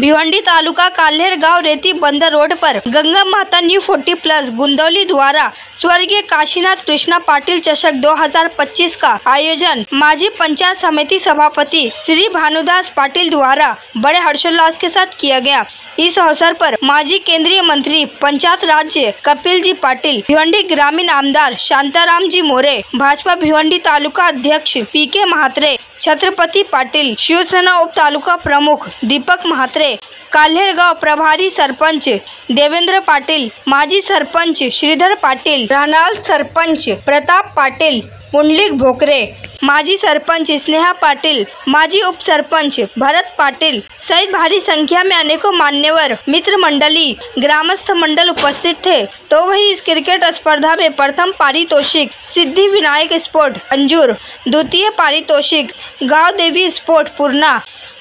भिवंडी तालुका काल्हेर गांव रेती बंदर रोड पर गंगा माता न्यू 40+ गुंदौली द्वारा स्वर्गीय काशीनाथ कृष्णा पाटिल चषक 2025 का आयोजन माजी पंचायत समिति सभापति श्री भानुदास पाटिल द्वारा बड़े हर्षोल्लास के साथ किया गया। इस अवसर पर माजी केंद्रीय मंत्री पंचायत राज्य कपिल जी पाटिल, भिवंडी ग्रामीण आमदार शांताराम जी मोरे, भाजपा भिवंडी तालुका अध्यक्ष पीके महात्रे, छत्रपति पाटिल, शिवसेना उप तालुका प्रमुख दीपक महात्रे, काल्हेर गांव प्रभारी सरपंच देवेंद्र पाटिल, माजी सरपंच श्रीधर पाटिल, राहनाल सरपंच प्रताप पाटिल, पुंडलिक भोकरे, माजी सरपंच स्नेहा पाटिल, माजी उप सरपंच भरत पाटिल सहित भारी संख्या में अनेकों मान्यवर मित्र मंडली ग्रामस्थ मंडल उपस्थित थे। तो वही इस क्रिकेट स्पर्धा में प्रथम पारितोषिक सिद्धि विनायक स्पोर्ट अंजूर, द्वितीय पारितोषिक गांव देवी स्पोर्ट पूर्णा,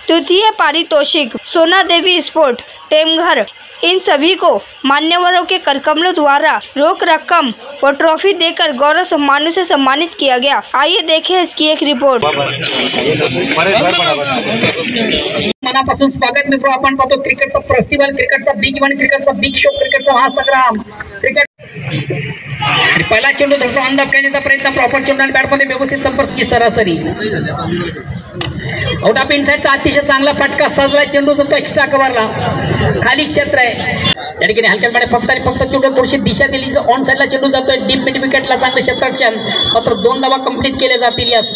तृतीय पारितोषिक सोना देवी स्पोर्ट टेमघर, इन सभी को मान्यवरों के करकमलों द्वारा रोक रकम व ट्रॉफी देकर गौरव सम्मानों से सम्मानित किया गया। आइए देखें इसकी एक रिपोर्ट। मनापासून स्वागत मित्रों, आपण पाहतो क्रिकेटचा फेस्टिवल, क्रिकेटचा बिग इव्हेंट, क्रिकेटचा बिग शो, क्रिकेटचा महासंग्राम। क्रिकेट पहिला चेंडू धरतो अंदाज करण्याचा प्रयत्न, प्रॉपर चेंडू आणि बॅटमध्ये व्यवस्थित संपर्कची सरासरी आउट ऑफ इनसाइडचा अतिशय चांगला फटका सजलाय, चेंडू जातो एक्स्ट्रा कव्हरला, खाली क्षेत्र आहे या ठिकाणी हलक्यामध्ये फक्त चेंडू थोडीशी दिशा दिली तर ऑन साइडला चेंडू जातोय डीप मिड विकेटला, चांगले क्षेत्ररक्षण, मात्र 2 धावा कंप्लीट केले जातील। यास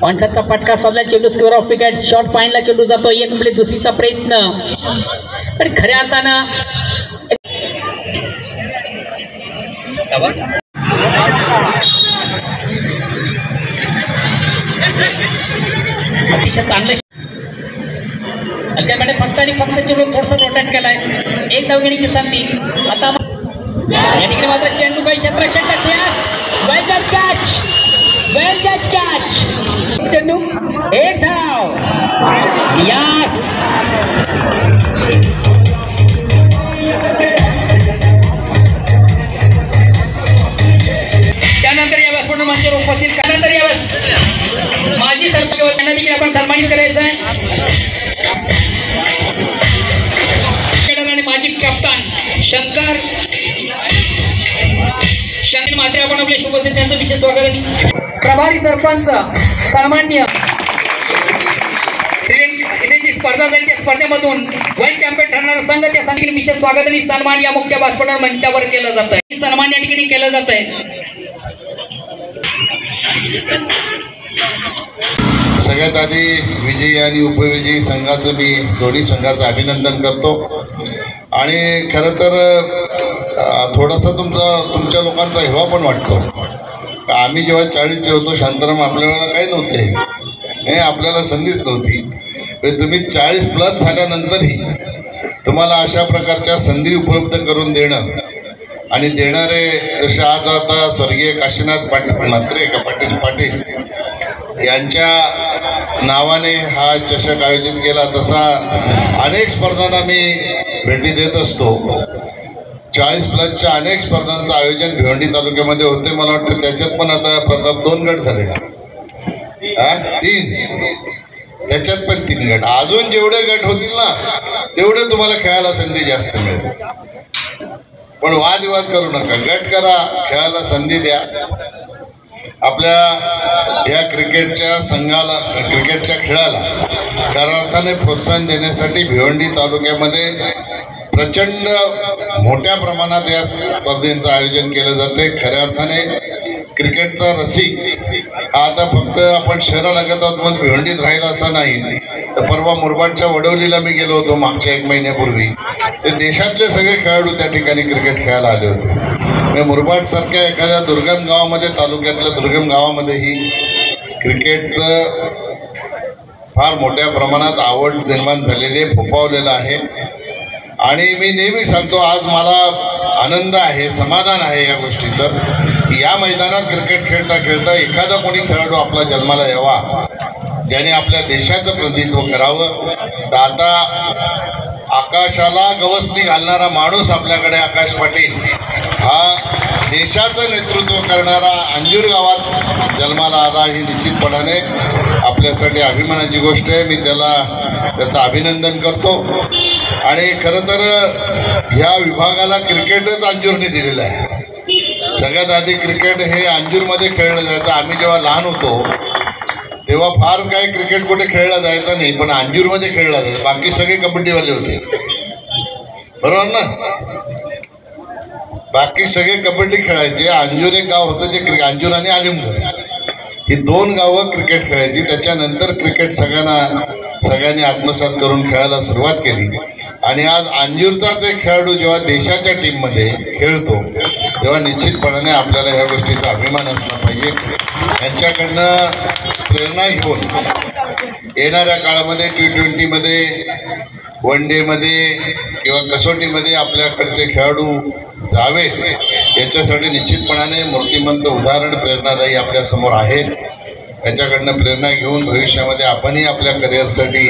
ऑनसाइडचा फटका सजला, चेंडू स्क्वेअर ऑफ विकेट, शॉर्ट पॉइंटला चेंडू जातो, एक कंप्लीट, दुसरीचा प्रयत्न आणि खऱ्या अर्थानं अतिशय चांगले हलक्यामध्ये फक्त चेंडू थोडंसं रोटेट केलाय, एक धावगणीची संधी। आता या ठिकाणी मात्र चेंडू काही क्षेत्ररक्षण वेल जज कॅच चेंडू एक धाव। यास त्यानंतर या व्यासपीठावर मंचावर उपस्थित त्यानंतर या माजी सरपंच यांना देखील आपण सन्मानित करायचं आहे आणि माजी कप्तान शंकर मात्र आपण आपल्या उपस्थित त्यांचं विशेष स्वागत आणि प्रभारी सरपंच सामान्य जी स्पर्धा झाली त्या स्पर्धेमधून वर्ल्ड चॅम्पियन ठरणारा संघ त्या संघाने विशेष स्वागत आणि सन्मान या मुख्य व्यासपीठावर मंचावर केलं जात आहे। सन्मान या ठिकाणी केलं जात आहे। सगळ्यात आधी विजयी आणि उपविजयी संघाचं मी दोन्ही संघाचं अभिनंदन करतो आणि खरं तर थोडासा तुमच्या लोकांचा हेवा पण वाटतो। आम्ही जेव्हा 40चे होतो शांताराम आपल्याला काही नव्हते, हे आपल्याला संधीच नव्हती, तुम्ही 40+ झाल्यानंतरही तुम्हाला अशा प्रकारच्या संधी उपलब्ध करून देणं आणि देणारे जसे आज आता स्वर्गीय काशीनाथ पाटील पाटील यांच्या नावाने हा चषक आयोजित केला, तसा अनेक स्पर्धांना मी भेटी देत असतो। 40+ अनेक स्पर्धांचं आयोजन भिवंडी तालुक्यामध्ये होते। मला वाटतं त्याच्यात पण आता प्रताप 2 गट झाले का? 3, त्याच्यात पण 3 गट। अजून जेवढे गट होतील ना तेवढे तुम्हाला खेळायला संधी जास्त मिळेल। पण वादविवाद करू नका, गट करा, खेळायला संधी द्या। आपल्या या क्रिकेटच्या संघाला, क्रिकेटच्या खेळाला खऱ्या अर्थाने प्रोत्साहन देण्यासाठी भिवंडी तालुक्यामध्ये प्रचंड मोठ्या प्रमाणात या स्पर्धेचं आयोजन केलं जाते। खऱ्या अर्थाने क्रिकेटचा रसिक हा आता फक्त आपण शहरालगत आहोत म्हणून भिवंडीत राहिला असा नाही, तर परवा मुरबाडच्या वडवलीला मी गेलो होतो मागच्या 1 महिन्यापूर्वी, ते देशातले सगळे खेळाडू त्या ठिकाणी क्रिकेट खेळायला आले होते। मुरबाड सारख्या एखाद्या दुर्गम गावामध्ये, तालुक्यातल्या दुर्गम गावामध्येही क्रिकेटचं फार मोठ्या प्रमाणात आवड निर्माण झालेली आहे, फोफावलेलं आहे। आणि मी नेहमी सांगतो, आज मला आनंद आहे, समाधान आहे या गोष्टीचं की या मैदानात क्रिकेट खेळता खेळता एखादा कोणी खेळाडू आपला जन्माला यावा ज्याने आपल्या देशाचं प्रतिनिधित्व करावं। तर आता आकाशाला गवसणी घालणारा माणूस आपल्याकडे आकाश पाटील हा देशाचं नेतृत्व करणारा अंजूर गावात जन्माला आला ही निश्चितपणाने आपल्यासाठी अभिमानाची गोष्ट आहे. मी त्याचं अभिनंदन करतो. आणि खरं तर ह्या विभागाला क्रिकेटच अंजूरने दिलेलं आहे. सगळ्यात आधी क्रिकेट हे अंजूरमध्ये खेळलं जायचं. आम्ही जेव्हा लहान होतो तेव्हा फार काही क्रिकेट कुठे खेळला जायचं नाही, पण अंजूरमध्ये खेळला जायचं. बाकी सगळे कबड्डीवाले होते, बरोबर ना. बाकी सगळे कबड्डी खेळायचे. अंजूर एक गाव होतं जे अंजूर आणि आलिमगड ही 2 गावं क्रिकेट खेळायची. त्याच्यानंतर क्रिकेट सगळ्यांनी आत्मसात करून खेळायला सुरुवात केली. आणि आज अंजूरचाच एक खेळाडू जेव्हा देशाच्या टीममध्ये खेळतो तेव्हा निश्चितपणाने आपल्याला ह्या गोष्टीचा अभिमान असला पाहिजे. यांच्याकडनं प्रेरणा घेऊन येणाऱ्या काळामध्ये T20मध्ये, वन डेमध्ये किंवा कसोटीमध्ये आपल्याकडचे खेळाडू जावे याच्यासाठी निश्चितपणाने मूर्तिमंत उदाहरण प्रेरणादायी आपल्यासमोर आहे. याच्याकडनं प्रेरणा घेऊन भविष्यामध्ये आपणही आपल्या करिअरसाठी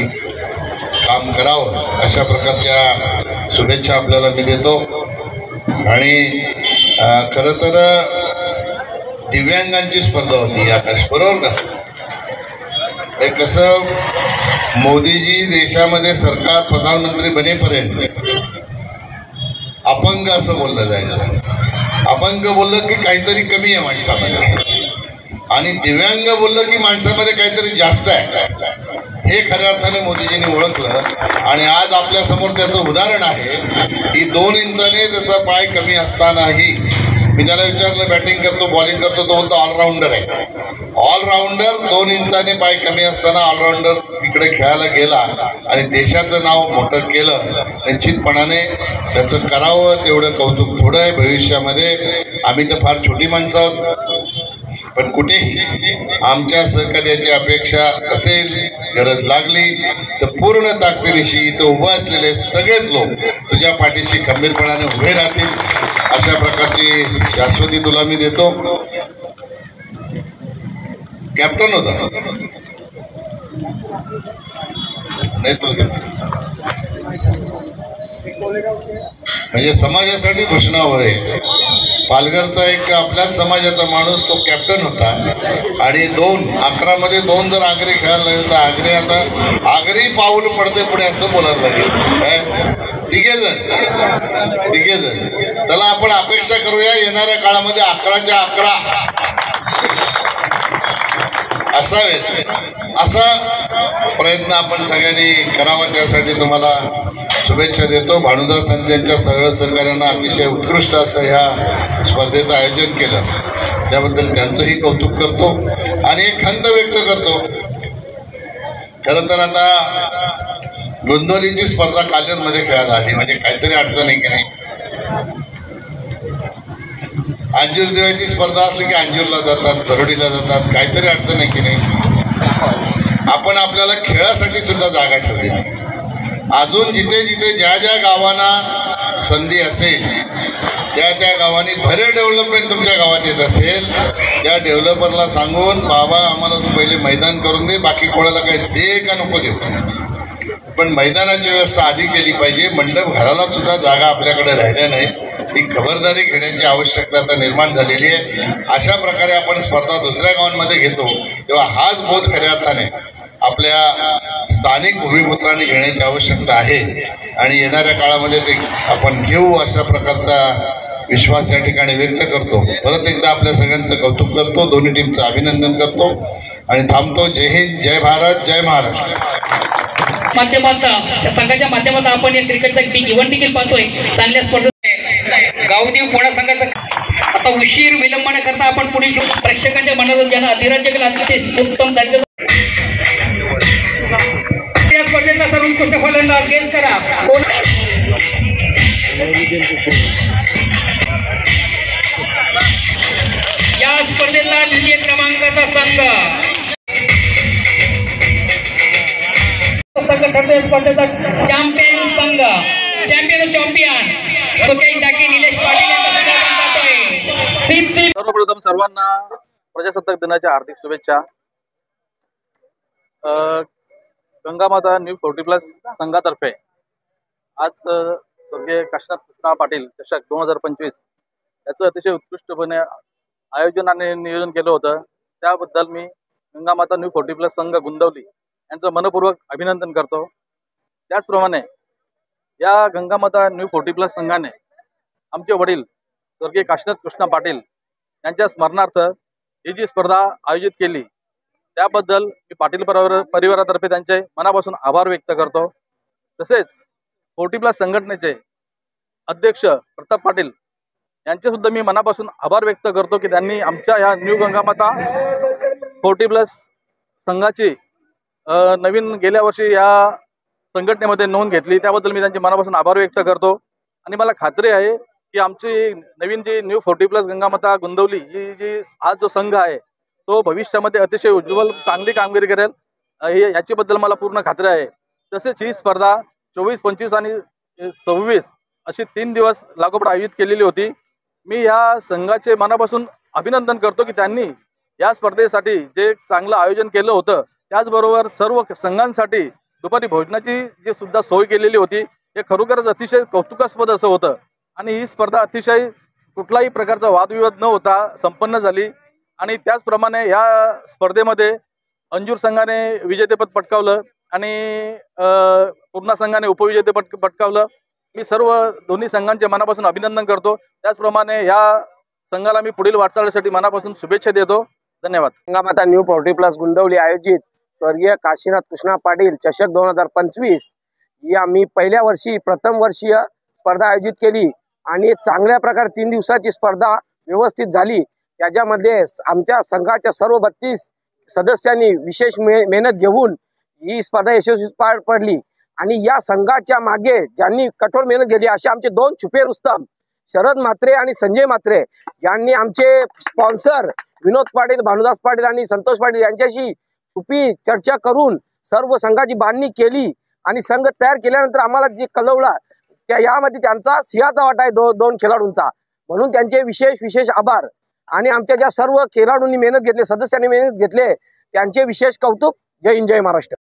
काम करावं अशा प्रकारच्या शुभेच्छा आपल्याला मी देतो. आणि खरं तर दिव्यांगांची स्पर्धा होती आकाश, बरोबर का. हे कसं मोदीजी देशामध्ये सरकार प्रधानमंत्री बनेपर्यंत अपंग असं बोललं जायचं. अपंग बोललं की काहीतरी कमी आहे माणसामध्ये, आणि दिव्यांग बोललं की माणसामध्ये काहीतरी जास्त आहे. हे खऱ्या अर्थाने मोदीजींनी ओळखलं. आणि आज आपल्यासमोर त्याचं उदाहरण आहे की 2 इंचाने त्याचा पाय कमी असतानाही मी त्याला विचारलं बॅटिंग करतो बॉलिंग करतो, तो बोलतो ऑलराऊंडर आहे. ऑलराऊंडर 2 इंचाने पाय कमी असताना ऑलराऊंडर तिकडे खेळायला गेला आणि देशाचं नाव मोठं केलं. निश्चितपणाने त्याचं करावं तेवढं कौतुक थोडं आहे. भविष्यामध्ये आम्ही तर फार छोटी माणसं आहोत, पण कुठेही आमच्या सहकार्याची अपेक्षा असेल, गरज लागली तर पूर्ण ताकदीनिशी इथं उभं असलेले सगळेच लोक तुझ्या पाठीशी खंबीरपणाने उभे राहतील अशा प्रकारची शाश्वती तुला मी देतो. कॅप्टन होता नेतृत्व म्हणजे समाजासाठी घोषणा होय. पालघरचा एक आपल्याच समाजाचा माणूस तो कॅप्टन होता. आणि 2011 मध्ये 2 जर आगरी खेळायला लागले तर आगरी आता आगरी पाऊल पडते पुढे असं बोलायला लागेल. तिघे जण चला आपण अपेक्षा करूया येणाऱ्या काळामध्ये 11च्या 11 असावेत. असा प्रयत्न आपण सगळ्यांनी करावा. त्यासाठी तुम्हाला शुभेच्छा देतो. भानुदास आणि त्यांच्या सगळ्या सहकार्यांना अतिशय उत्कृष्ट असं ह्या स्पर्धेचं आयोजन केलं त्याबद्दल त्यांचंही कौतुक करतो आणि एक खंत व्यक्त करतो. खरं तर आता गोंदवलीची स्पर्धा कालेरमध्ये खेळायला आली म्हणजे काहीतरी अडचण आहे की नाही. अंजूर देवाची स्पर्धा असली की अंजूरला जातात, दरोडीला जातात, काहीतरी अडचण आहे की नाही. आपण आपल्याला खेळासाठी सुद्धा जागा ठेवली नाही. अजून जिथे ज्या गावांना संधी असेल त्या गावांनी भले डेव्हलपमेंट तुमच्या गावात येत असेल त्या डेव्हलपरला सांगून बाबा आम्हाला तू पहिले मैदान करून दे, बाकी कोणाला काही दे का नको देऊ, पण मैदानाची व्यवस्था आधी केली पाहिजे. मंडप घराला सुद्धा जागा आपल्याकडे राहिल्या नाही. ही खबरदारी घेण्याची आवश्यकता आता निर्माण झालेली आहे. अशा प्रकारे आपण स्पर्धा दुसऱ्या गावांमध्ये घेतो तेव्हा हाच बोध खऱ्या अर्थाने आपल्या स्थानिक भूमिपुत्रांनी घेण्याची आवश्यकता आहे आणि येणाऱ्या काळामध्ये ते आपण घेऊ अशा प्रकारचा विश्वास या ठिकाणी व्यक्त करतो. परत एकदा आपल्या सगळ्यांचं कौतुक करतो, दोन्ही टीमचं अभिनंदन करतो आणि थांबतो. जय हिंद, जय भारत, जय महाराष्ट्र. माध्यमात संघाच्या माध्यमातून आपण या क्रिकेटचा बिग इव्हेंट देखील पाहतोय. चांगल्या स्पर्धेत गावदेव पोळा संघाचा आता उशीर विलंब न करता आपण पुढील प्रेक्षकांच्या मनोरंजन अधिराज्य केला अतिशय उत्तम त्यांच्या या स्पर्धेचा सर्वोत्कृष्ट फलंदाज गेस करा कोण. या स्पर्धेचा द्वितीय क्रमांकाचा संघ ठरतोय. स्पर्धेचा चॅम्पियन संघ चॅम्पियन सुकेश डाकी निलेश पाटील यांचा. सर्वप्रथम सर्वांना प्रजासत्ताक दिनाच्या हार्दिक शुभेच्छा. गंगामाता न्यू 40+ संघातर्फे आज स्वर्गीय काशीनाथ कृष्णा पाटील चषक 2025 याचं अतिशय उत्कृष्टपणे आयोजन आणि नियोजन केलं होतं। त्याबद्दल मी गंगामाता न्यू 40+ संघ गुंदवली यांचं मनपूर्वक अभिनंदन करतो। त्याचप्रमाणे या गंगामाता न्यू 40+ संघाने आमचे वडील स्वर्गीय काशीनाथ कृष्णा पाटील यांच्या स्मरणार्थ ही जी स्पर्धा आयोजित केली त्याबद्दल मी पाटील परिवारातर्फे त्यांचे मनापासून आभार व्यक्त करतो। तसेच 40+ संघटनेचे अध्यक्ष प्रताप पाटील यांचे सुद्धा मी मनापासून आभार व्यक्त करतो की त्यांनी आमच्या या न्यू गंगामाता 40+ संघाची नवीन गेल्या वर्षी या संघटनेमध्ये नोंद घेतली, त्याबद्दल मी त्यांचे मनापासून आभार व्यक्त करतो। आणि मला खात्री आहे की आमची नवीन जी न्यू 40+ गंगामाता गुंदवली ही जी आज जो संघ आहे तो भविष्यामध्ये अतिशय उज्ज्वल चांगली कामगिरी करेल याच्याबद्दल मला पूर्ण खात्री आहे। तसेच ही स्पर्धा 24, 25 आणि 26 अशी 3 दिवस लागोपाठ आयोजित केलेली होती। मी या संघाचे मनापासून अभिनंदन करतो की त्यांनी या स्पर्धेसाठी जे चांगलं आयोजन केलं होतं, त्याचबरोबर सर्व संघांसाठी दुपारी भोजनाची जी सुद्धा सोय केलेली होती हे खरोखरच अतिशय कौतुकास्पद असं होतं। आणि ही स्पर्धा अतिशय कुठलाही प्रकारचा वादविवाद न होता संपन्न झाली। आणि त्याचप्रमाणे या स्पर्धेमध्ये अंजूर संघाने विजेतेपद पटकावलं आणि पूर्णा संघाने उपविजेतेपद पटकावलं। मी सर्व दोन्ही संघांचे मनापासून अभिनंदन करतो। त्याचप्रमाणे या संघाला मी पुढील वाटचालीसाठी मनापासून शुभेच्छा देतो। धन्यवाद। गंगामाता न्यू 40+ गुंदवली आयोजित स्वर्गीय काशीनाथ कृष्णा पाटील चषक 2025 या मी पहिल्या वर्षी प्रथम वर्षीय स्पर्धा आयोजित केली आणि चांगल्या प्रकारे 3 दिवसाची स्पर्धा व्यवस्थित झाली। त्याच्यामध्ये आमच्या संघाच्या सर्व 32 सदस्यांनी विशेष मेहनत घेऊन ही स्पर्धा यशस्वी पार पडली। आणि या संघाच्या मागे ज्यांनी कठोर मेहनत घेतली असे आमचे 2 छुपे रुस्तम शरद म्हात्रे आणि संजय म्हात्रे यांनी आमचे स्पॉन्सर विनोद पाटील, भानुदास पाटील आणि संतोष पाटील यांच्याशी छुपी चर्चा करून सर्व संघाची बांधणी केली आणि संघ तयार केल्यानंतर आम्हाला जे कळवलं त्या यामध्ये त्यांचा सिंहाचा वाटा आहे दोन खेळाडूंचा, म्हणून त्यांचे विशेष आभार। आणि आमच्या ज्या सर्व खेळाडूंनी मेहनत घेतली, सदस्यांनी मेहनत घेतले, त्यांचे विशेष कौतुक। जय हिंद, जय महाराष्ट्र।